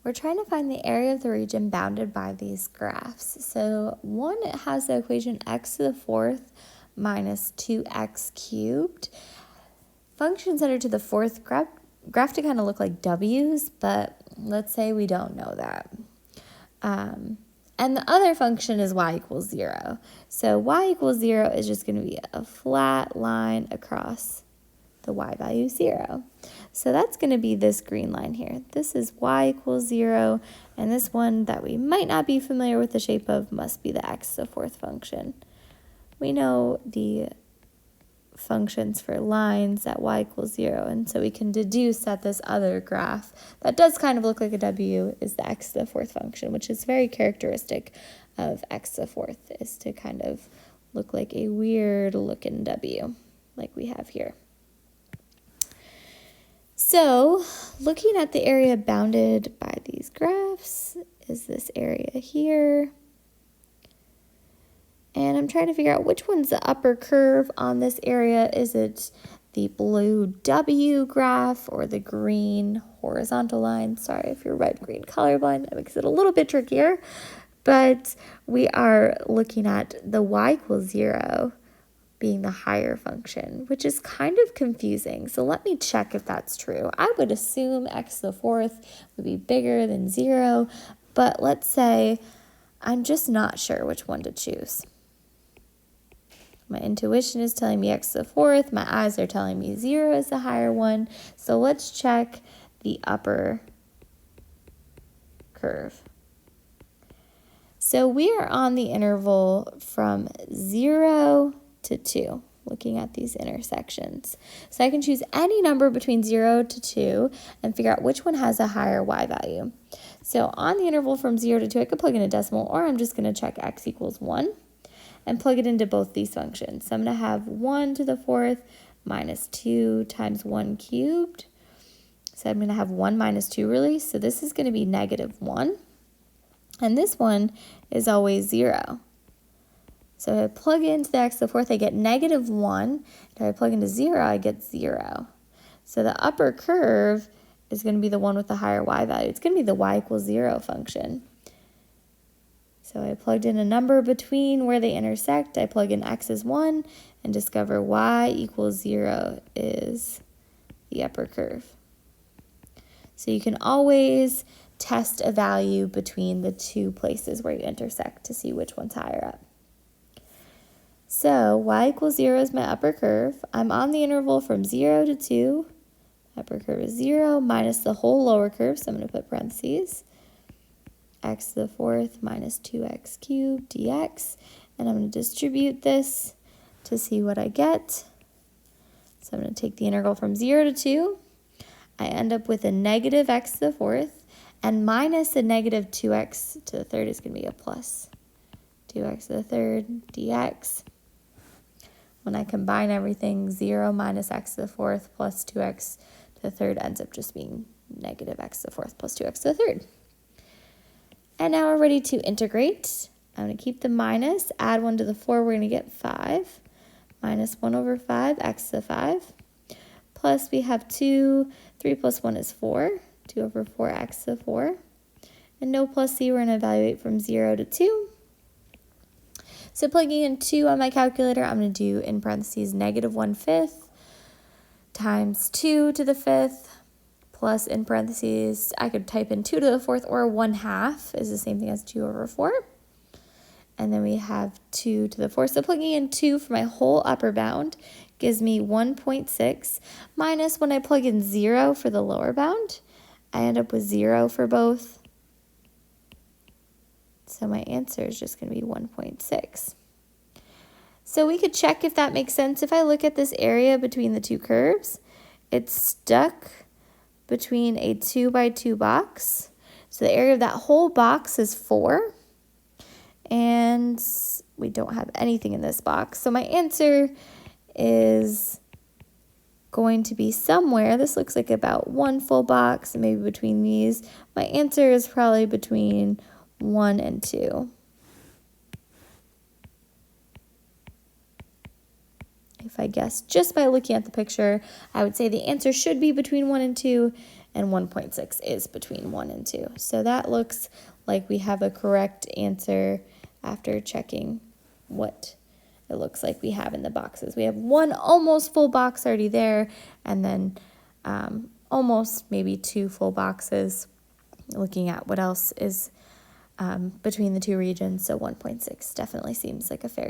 We're trying to find the area of the region bounded by these graphs. So one, it has the equation x to the fourth minus 2x cubed. Functions that are to the fourth graph to kind of look like w's, but let's say we don't know that. And the other function is y equals 0. So y equals 0 is just going to be a flat line across the y value 0. So that's going to be this green line here. This is y equals 0, and this one that we might not be familiar with the shape of must be the x to the fourth function. We know the functions for lines at y equals 0, and so we can deduce that this other graph that does kind of look like a w is the x to the fourth function, which is very characteristic of x to the fourth, is to kind of look like a weird looking w like we have here. So looking at the area bounded by these graphs is this area here. And I'm trying to figure out which one's the upper curve on this area. Is it the blue W graph or the green horizontal line? Sorry if you're red-green colorblind, that makes it a little bit trickier. But we are looking at the y equals 0 being the higher function, which is kind of confusing. So let me check if that's true. I would assume x to the fourth would be bigger than 0, but let's say I'm just not sure which one to choose. My intuition is telling me x to the fourth. My eyes are telling me 0 is the higher one. So let's check the upper curve. So we are on the interval from 0 to 2, looking at these intersections. So I can choose any number between 0 to 2 and figure out which one has a higher y value. So on the interval from 0 to 2, I could plug in a decimal, or I'm just going to check x equals 1. And plug it into both these functions. So I'm going to have 1 to the fourth minus 2 times 1 cubed. So I'm going to have 1 minus 2 really. So this is going to be negative 1. And this one is always 0. So if I plug into the x to the fourth, I get negative 1. If I plug into 0, I get 0. So the upper curve is going to be the one with the higher y value. It's going to be the y equals 0 function. So I plugged in a number between where they intersect. I plug in x is 1 and discover y equals 0 is the upper curve. So you can always test a value between the two places where you intersect to see which one's higher up. So y equals 0 is my upper curve. I'm on the interval from 0 to 2. Upper curve is 0 minus the whole lower curve, so I'm going to put parentheses. X to the fourth minus 2x cubed dx, and I'm going to distribute this to see what I get. So I'm going to take the integral from 0 to 2. I end up with a negative x to the fourth, and minus a negative 2x to the third is going to be a plus 2x to the third dx. When I combine everything, 0 minus x to the fourth plus 2x to the third ends up just being negative x to the fourth plus 2x to the third. And now we're ready to integrate. I'm going to keep the minus, add 1 to the 4, we're going to get 5. Minus 1 over 5, x to the 5. Plus we have 2, 3 plus 1 is 4. 2 over 4, x to the 4. And no plus c, we're going to evaluate from 0 to 2. So plugging in 2 on my calculator, I'm going to do in parentheses negative 1/5 times 2 to the 5th. Plus in parentheses, I could type in 2 to the 4th, or 1/2 is the same thing as 2 over 4. And then we have 2 to the 4th. So plugging in 2 for my whole upper bound gives me 1.6 minus when I plug in 0 for the lower bound, I end up with 0 for both. So my answer is just going to be 1.6. So we could check if that makes sense. If I look at this area between the two curves, it's stuck between a 2 by 2 box. So the area of that whole box is 4. And we don't have anything in this box. So my answer is going to be somewhere. This looks like about 1 full box, maybe between these. My answer is probably between 1 and 2. If I guess just by looking at the picture, I would say the answer should be between 1 and 2, and 1.6 is between 1 and 2. So that looks like we have a correct answer after checking what it looks like we have in the boxes. We have one almost full box already there, and then almost maybe 2 full boxes looking at what else is between the two regions. So 1.6 definitely seems like a fair guess.